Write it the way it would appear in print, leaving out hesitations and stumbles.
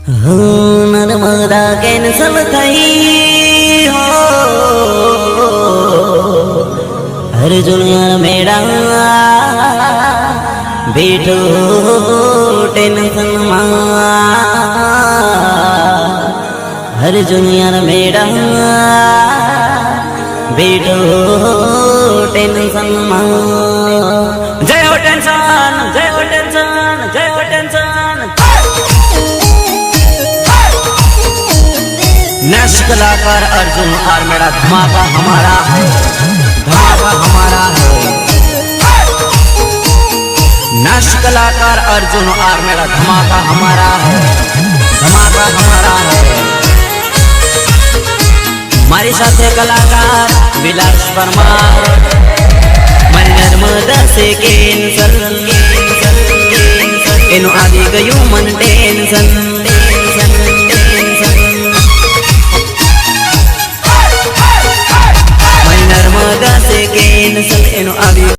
Narmada cancel थई हो अर्जुन मेरा बेटो टेंशन में अर्जुन मेरा बेटो टेंशन में। जय हो टेंशन, जय हो टेंशन, जय हो टेंशन। नेक्स्ट कलाकार अर्जुन और मेरा धमाका हमारा है, धमाका हमारा है। नेक्स्ट कलाकार अर्जुन और मेरा धमाका हमारा है, धमाका हमारा है। मारी साथे कलाकार विलास परमार मन नर्मदा से कैंसल एनु आदि गयु मन टेंशन।